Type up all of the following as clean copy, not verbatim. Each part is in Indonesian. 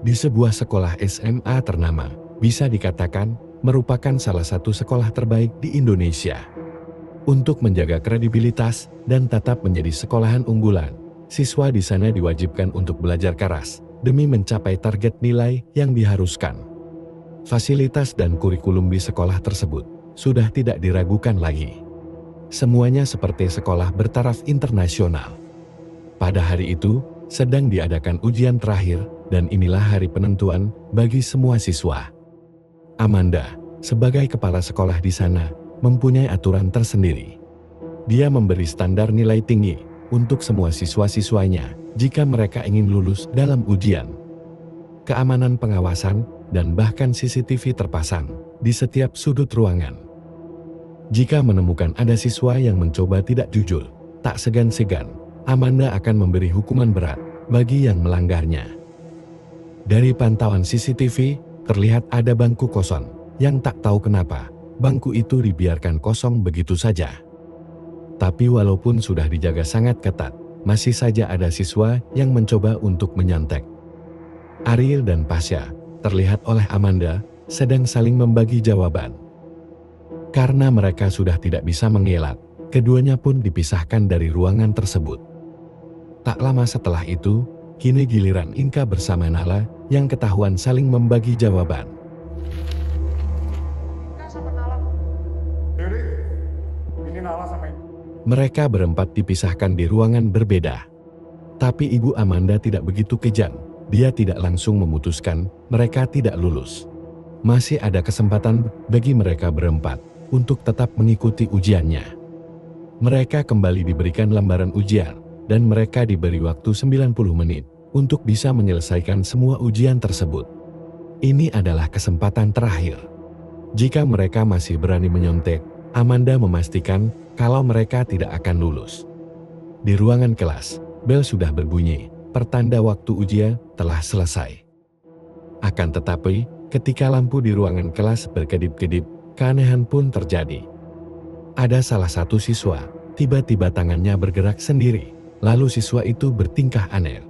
di sebuah sekolah SMA ternama, bisa dikatakan merupakan salah satu sekolah terbaik di Indonesia. Untuk menjaga kredibilitas dan tetap menjadi sekolahan unggulan, siswa di sana diwajibkan untuk belajar keras demi mencapai target nilai yang diharuskan. Fasilitas dan kurikulum di sekolah tersebut sudah tidak diragukan lagi. Semuanya seperti sekolah bertaraf internasional. Pada hari itu, sedang diadakan ujian terakhir dan inilah hari penentuan bagi semua siswa. Amanda, sebagai kepala sekolah di sana, mempunyai aturan tersendiri. Dia memberi standar nilai tinggi untuk semua siswa-siswanya jika mereka ingin lulus dalam ujian. Keamanan pengawasan dan bahkan CCTV terpasang di setiap sudut ruangan. Jika menemukan ada siswa yang mencoba tidak jujur, tak segan-segan, Amanda akan memberi hukuman berat bagi yang melanggarnya. Dari pantauan CCTV, terlihat ada bangku kosong yang tak tahu kenapa bangku itu dibiarkan kosong begitu saja. Tapi walaupun sudah dijaga sangat ketat, masih saja ada siswa yang mencoba untuk menyontek. Ariel dan Pasha terlihat oleh Amanda sedang saling membagi jawaban. Karena mereka sudah tidak bisa mengelak, keduanya pun dipisahkan dari ruangan tersebut. Tak lama setelah itu, kini giliran Inka bersama Nala yang ketahuan saling membagi jawaban. Mereka berempat dipisahkan di ruangan berbeda. Tapi Ibu Amanda tidak begitu kejam. Dia tidak langsung memutuskan mereka tidak lulus. Masih ada kesempatan bagi mereka berempat untuk tetap mengikuti ujiannya. Mereka kembali diberikan lembaran ujian dan mereka diberi waktu 90 menit untuk bisa menyelesaikan semua ujian tersebut. Ini adalah kesempatan terakhir. Jika mereka masih berani menyontek, Amanda memastikan kalau mereka tidak akan lulus. Di ruangan kelas, bel sudah berbunyi, pertanda waktu ujian telah selesai. Akan tetapi, ketika lampu di ruangan kelas berkedip-kedip, keanehan pun terjadi. Ada salah satu siswa, tiba-tiba tangannya bergerak sendiri, lalu siswa itu bertingkah aneh.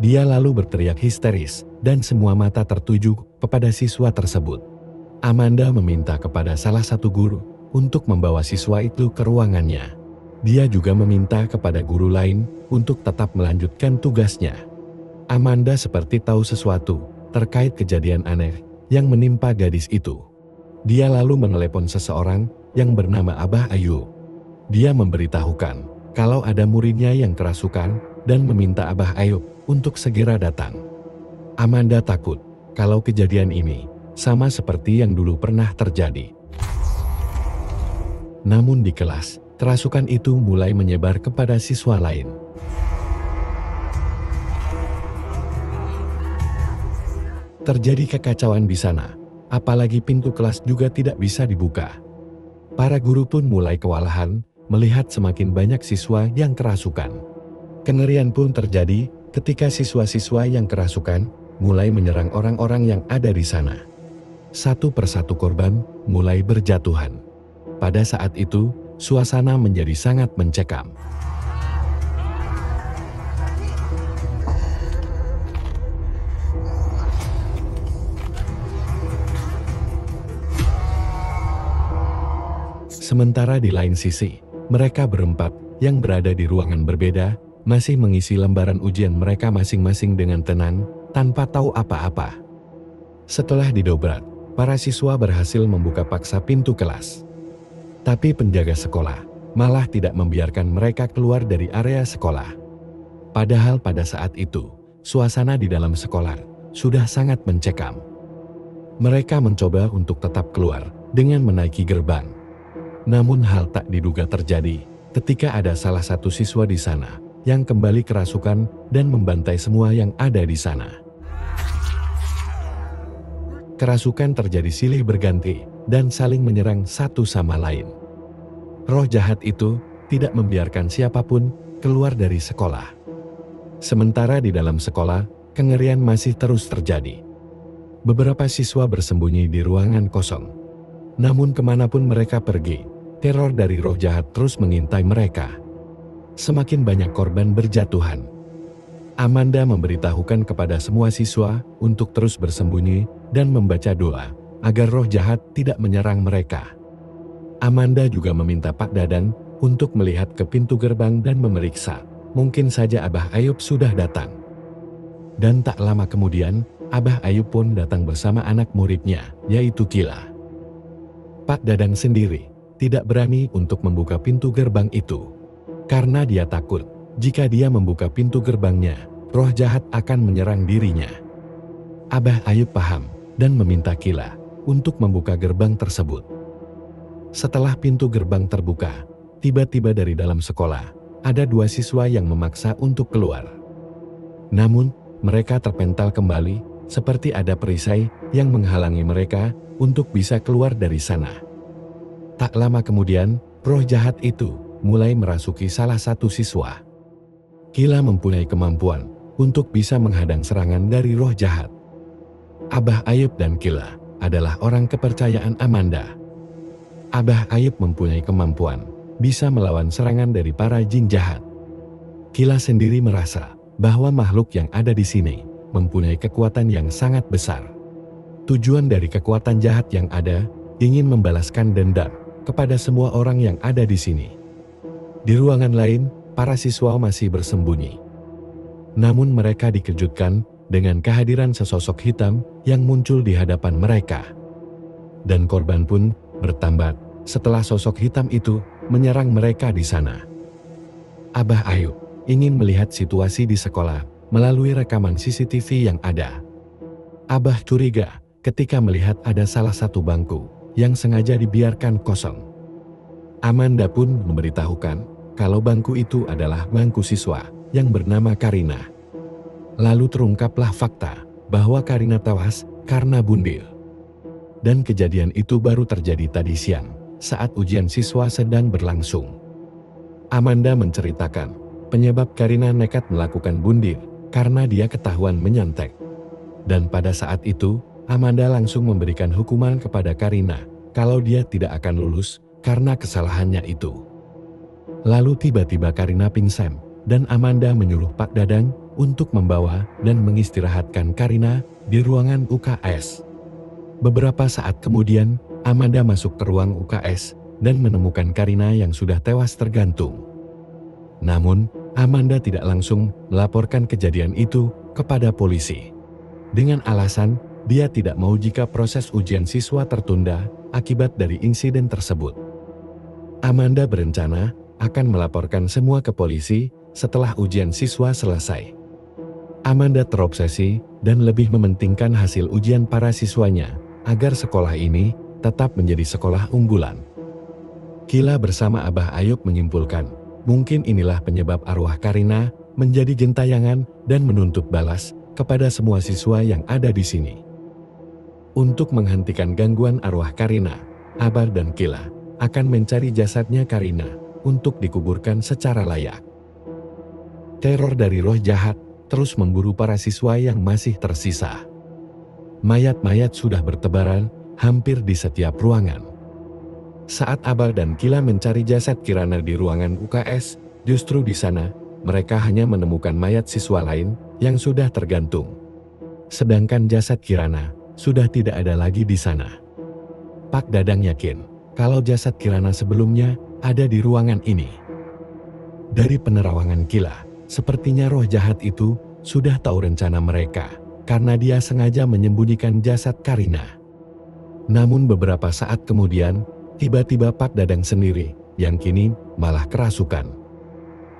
Dia lalu berteriak histeris, dan semua mata tertuju kepada siswa tersebut. Amanda meminta kepada salah satu guru untuk membawa siswa itu ke ruangannya. Dia juga meminta kepada guru lain untuk tetap melanjutkan tugasnya. Amanda seperti tahu sesuatu terkait kejadian aneh yang menimpa gadis itu. Dia lalu menelepon seseorang yang bernama Abah Ayu. Dia memberitahukan kalau ada muridnya yang kerasukan dan meminta Abah Ayub untuk segera datang. Amanda takut kalau kejadian ini sama seperti yang dulu pernah terjadi. Namun di kelas, kerasukan itu mulai menyebar kepada siswa lain. Terjadi kekacauan di sana, apalagi pintu kelas juga tidak bisa dibuka. Para guru pun mulai kewalahan melihat semakin banyak siswa yang kerasukan. Kengerian pun terjadi ketika siswa-siswa yang kerasukan mulai menyerang orang-orang yang ada di sana. Satu persatu korban mulai berjatuhan. Pada saat itu, suasana menjadi sangat mencekam. Sementara di lain sisi, mereka berempat yang berada di ruangan berbeda masih mengisi lembaran ujian mereka masing-masing dengan tenang, tanpa tahu apa-apa. Setelah didobrak, para siswa berhasil membuka paksa pintu kelas. Tapi penjaga sekolah malah tidak membiarkan mereka keluar dari area sekolah. Padahal pada saat itu, suasana di dalam sekolah sudah sangat mencekam. Mereka mencoba untuk tetap keluar dengan menaiki gerbang. Namun hal tak diduga terjadi ketika ada salah satu siswa di sana yang kembali kerasukan dan membantai semua yang ada di sana. Kerasukan terjadi silih berganti dan saling menyerang satu sama lain. Roh jahat itu tidak membiarkan siapapun keluar dari sekolah. Sementara di dalam sekolah, kengerian masih terus terjadi. Beberapa siswa bersembunyi di ruangan kosong. Namun kemanapun mereka pergi, teror dari roh jahat terus mengintai mereka. Semakin banyak korban berjatuhan. Amanda memberitahukan kepada semua siswa untuk terus bersembunyi dan membaca doa agar roh jahat tidak menyerang mereka. Amanda juga meminta Pak Dadang untuk melihat ke pintu gerbang dan memeriksa. Mungkin saja Abah Ayub sudah datang. Dan tak lama kemudian, Abah Ayub pun datang bersama anak muridnya, yaitu Kila. Pak Dadang sendiri tidak berani untuk membuka pintu gerbang itu. Karena dia takut, jika dia membuka pintu gerbangnya, roh jahat akan menyerang dirinya. Abah Ayub paham dan meminta Kila untuk membuka gerbang tersebut. Setelah pintu gerbang terbuka, tiba-tiba dari dalam sekolah, ada 2 siswa yang memaksa untuk keluar. Namun, mereka terpental kembali, seperti ada perisai yang menghalangi mereka untuk bisa keluar dari sana. Tak lama kemudian, roh jahat itu mulai merasuki salah satu siswa. Kila mempunyai kemampuan untuk bisa menghadang serangan dari roh jahat. Abah Ayub dan Kila adalah orang kepercayaan Amanda. Abah Ayub mempunyai kemampuan bisa melawan serangan dari para jin jahat. Kila sendiri merasa bahwa makhluk yang ada di sini mempunyai kekuatan yang sangat besar. Tujuan dari kekuatan jahat yang ada ingin membalaskan dendam kepada semua orang yang ada di sini. Di ruangan lain, para siswa masih bersembunyi. Namun mereka dikejutkan dengan kehadiran sesosok hitam yang muncul di hadapan mereka. Dan korban pun bertambah setelah sosok hitam itu menyerang mereka di sana. Abah Ayub ingin melihat situasi di sekolah melalui rekaman CCTV yang ada. Abah curiga ketika melihat ada salah satu bangku yang sengaja dibiarkan kosong. Amanda pun memberitahukan kalau bangku itu adalah bangku siswa yang bernama Karina. Lalu terungkaplah fakta bahwa Karina tewas karena bundil. Dan kejadian itu baru terjadi tadi siang saat ujian siswa sedang berlangsung. Amanda menceritakan penyebab Karina nekat melakukan bundil karena dia ketahuan menyontek. Dan pada saat itu, Amanda langsung memberikan hukuman kepada Karina kalau dia tidak akan lulus karena kesalahannya itu. Lalu tiba-tiba Karina pingsan dan Amanda menyuruh Pak Dadang untuk membawa dan mengistirahatkan Karina di ruangan UKS. Beberapa saat kemudian, Amanda masuk ke ruang UKS dan menemukan Karina yang sudah tewas tergantung. Namun, Amanda tidak langsung melaporkan kejadian itu kepada polisi. Dengan alasan, dia tidak mau jika proses ujian siswa tertunda akibat dari insiden tersebut. Amanda berencana akan melaporkan semua ke polisi setelah ujian siswa selesai. Amanda terobsesi dan lebih mementingkan hasil ujian para siswanya agar sekolah ini tetap menjadi sekolah unggulan. Kila bersama Abah Ayub menyimpulkan, mungkin inilah penyebab arwah Karina menjadi gentayangan dan menuntut balas kepada semua siswa yang ada di sini. Untuk menghentikan gangguan arwah Karina, Abah dan Kila akan mencari jasadnya Karina untuk dikuburkan secara layak. Teror dari roh jahat terus memburu para siswa yang masih tersisa. Mayat-mayat sudah bertebaran hampir di setiap ruangan. Saat Abah dan Kila mencari jasad Kirana di ruangan UKS, justru di sana mereka hanya menemukan mayat siswa lain yang sudah tergantung. Sedangkan jasad Kirana sudah tidak ada lagi di sana. Pak Dadang yakin kalau jasad Kirana sebelumnya ada di ruangan ini. Dari penerawangan Kila, sepertinya roh jahat itu sudah tahu rencana mereka karena dia sengaja menyembunyikan jasad Karina. Namun beberapa saat kemudian, tiba-tiba Pak Dadang sendiri yang kini malah kerasukan.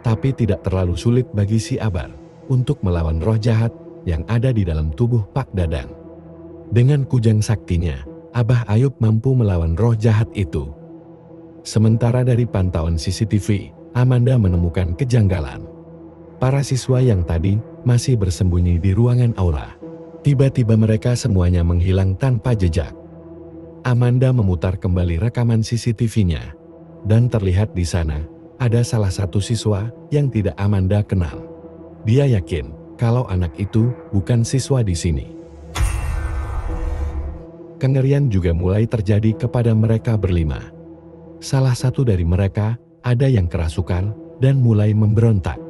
Tapi tidak terlalu sulit bagi si Abar untuk melawan roh jahat yang ada di dalam tubuh Pak Dadang. Dengan kujang saktinya, Abah Ayub mampu melawan roh jahat itu. Sementara dari pantauan CCTV, Amanda menemukan kejanggalan. Para siswa yang tadi masih bersembunyi di ruangan aula. Tiba-tiba mereka semuanya menghilang tanpa jejak. Amanda memutar kembali rekaman CCTV-nya. Dan terlihat di sana, ada salah satu siswa yang tidak Amanda kenal. Dia yakin kalau anak itu bukan siswa di sini. Kengerian juga mulai terjadi kepada mereka berlima. Salah satu dari mereka ada yang kerasukan dan mulai memberontak.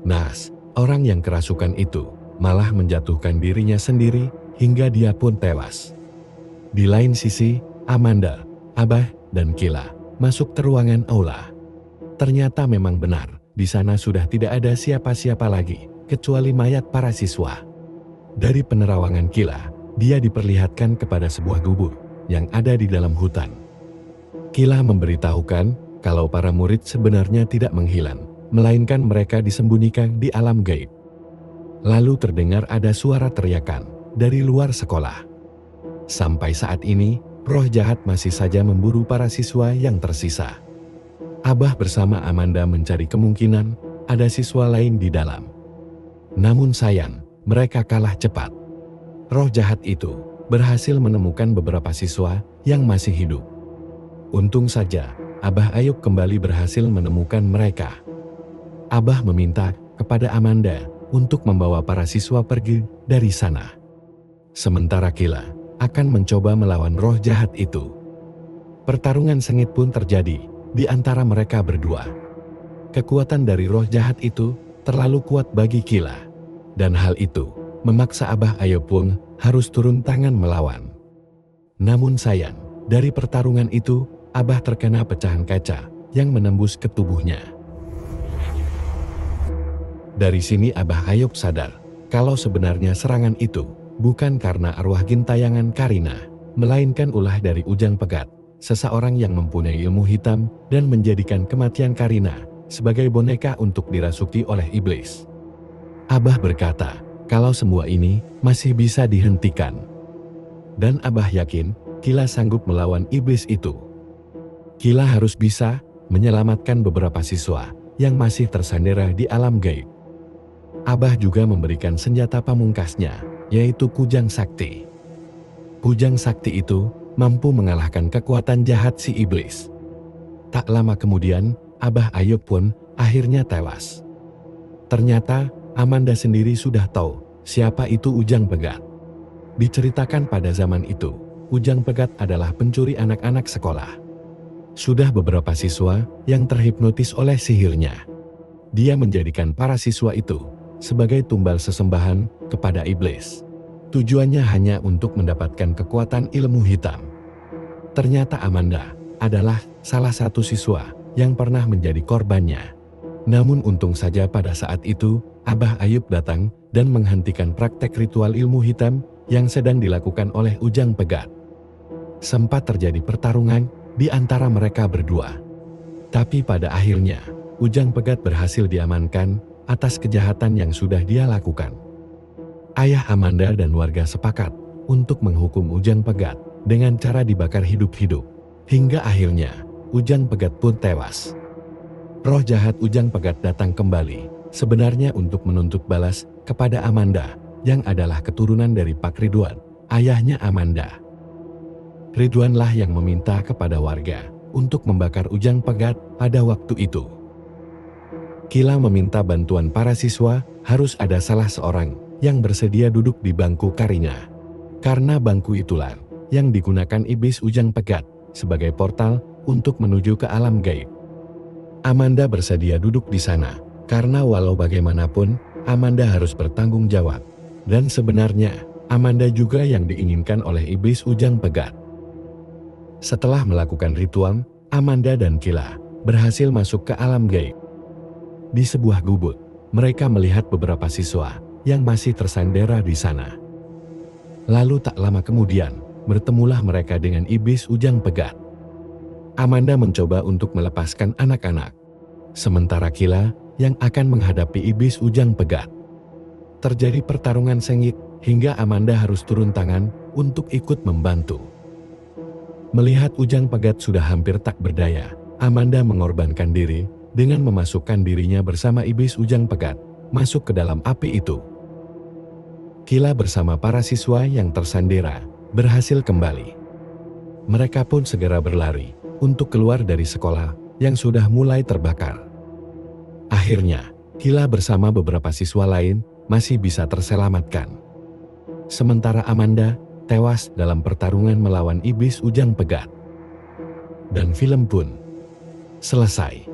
Nas, Orang yang kerasukan itu malah menjatuhkan dirinya sendiri hingga dia pun tewas. Di lain sisi, Amanda, Abah, dan Kila masuk ke ruangan aula. Ternyata memang benar, di sana sudah tidak ada siapa-siapa lagi, kecuali mayat para siswa. Dari penerawangan Kila, dia diperlihatkan kepada sebuah gubuk yang ada di dalam hutan. Kila memberitahukan kalau para murid sebenarnya tidak menghilang, melainkan mereka disembunyikan di alam gaib. Lalu terdengar ada suara teriakan dari luar sekolah. Sampai saat ini, roh jahat masih saja memburu para siswa yang tersisa. Abah bersama Amanda mencari kemungkinan ada siswa lain di dalam. Namun sayang, mereka kalah cepat. Roh jahat itu berhasil menemukan beberapa siswa yang masih hidup. Untung saja, Abah Ayub kembali berhasil menemukan mereka. Abah meminta kepada Amanda untuk membawa para siswa pergi dari sana. Sementara Kila akan mencoba melawan roh jahat itu. Pertarungan sengit pun terjadi di antara mereka berdua. Kekuatan dari roh jahat itu terlalu kuat bagi Kila, dan hal itu memaksa Abah Ayub pun harus turun tangan melawan. Namun sayang, dari pertarungan itu, Abah terkena pecahan kaca yang menembus ke tubuhnya. Dari sini Abah Ayub sadar kalau sebenarnya serangan itu bukan karena arwah gintayangan Karina, melainkan ulah dari Ujang Pegat, seseorang yang mempunyai ilmu hitam dan menjadikan kematian Karina sebagai boneka untuk dirasuki oleh iblis. Abah berkata kalau semua ini masih bisa dihentikan. Dan Abah yakin Kila sanggup melawan iblis itu. Kila harus bisa menyelamatkan beberapa siswa yang masih tersandera di alam gaib. Abah juga memberikan senjata pamungkasnya, yaitu Kujang Sakti. Kujang Sakti itu mampu mengalahkan kekuatan jahat si iblis. Tak lama kemudian, Abah Ayub pun akhirnya tewas. Ternyata, Amanda sendiri sudah tahu siapa itu Ujang Pegat. Diceritakan pada zaman itu, Ujang Pegat adalah pencuri anak-anak sekolah. Sudah beberapa siswa yang terhipnotis oleh sihirnya. Dia menjadikan para siswa itu sebagai tumbal sesembahan kepada iblis. Tujuannya hanya untuk mendapatkan kekuatan ilmu hitam. Ternyata Amanda adalah salah satu siswa yang pernah menjadi korbannya. Namun untung saja pada saat itu, Abah Ayub datang dan menghentikan praktek ritual ilmu hitam yang sedang dilakukan oleh Ujang Pegat. Sempat terjadi pertarungan di antara mereka berdua. Tapi pada akhirnya, Ujang Pegat berhasil diamankan atas kejahatan yang sudah dia lakukan. Ayah Amanda dan warga sepakat untuk menghukum Ujang Pegat dengan cara dibakar hidup-hidup. Hingga akhirnya, Ujang Pegat pun tewas. Roh jahat Ujang Pegat datang kembali, sebenarnya untuk menuntut balas kepada Amanda, yang adalah keturunan dari Pak Ridwan, ayahnya Amanda. Ridwanlah yang meminta kepada warga untuk membakar Ujang Pegat pada waktu itu. Kila meminta bantuan para siswa, harus ada salah seorang yang bersedia duduk di bangku Karina. Karena bangku itulah yang digunakan iblis Ujang Pegat sebagai portal untuk menuju ke alam gaib. Amanda bersedia duduk di sana, karena walau bagaimanapun, Amanda harus bertanggung jawab. Dan sebenarnya, Amanda juga yang diinginkan oleh iblis Ujang Pegat. Setelah melakukan ritual, Amanda dan Kila berhasil masuk ke alam gaib. Di sebuah gubuk, mereka melihat beberapa siswa yang masih tersandera di sana. Lalu tak lama kemudian, bertemulah mereka dengan iblis Ujang Pegat. Amanda mencoba untuk melepaskan anak-anak, sementara Kila yang akan menghadapi iblis Ujang Pegat. Terjadi pertarungan sengit hingga Amanda harus turun tangan untuk ikut membantu. Melihat Ujang Pegat sudah hampir tak berdaya, Amanda mengorbankan diri dengan memasukkan dirinya bersama iblis Ujang Pegat masuk ke dalam api itu. Kila bersama para siswa yang tersandera berhasil kembali. Mereka pun segera berlari untuk keluar dari sekolah yang sudah mulai terbakar. Akhirnya, Kila bersama beberapa siswa lain masih bisa terselamatkan. Sementara Amanda tewas dalam pertarungan melawan iblis Ujang Pegat. Dan film pun selesai.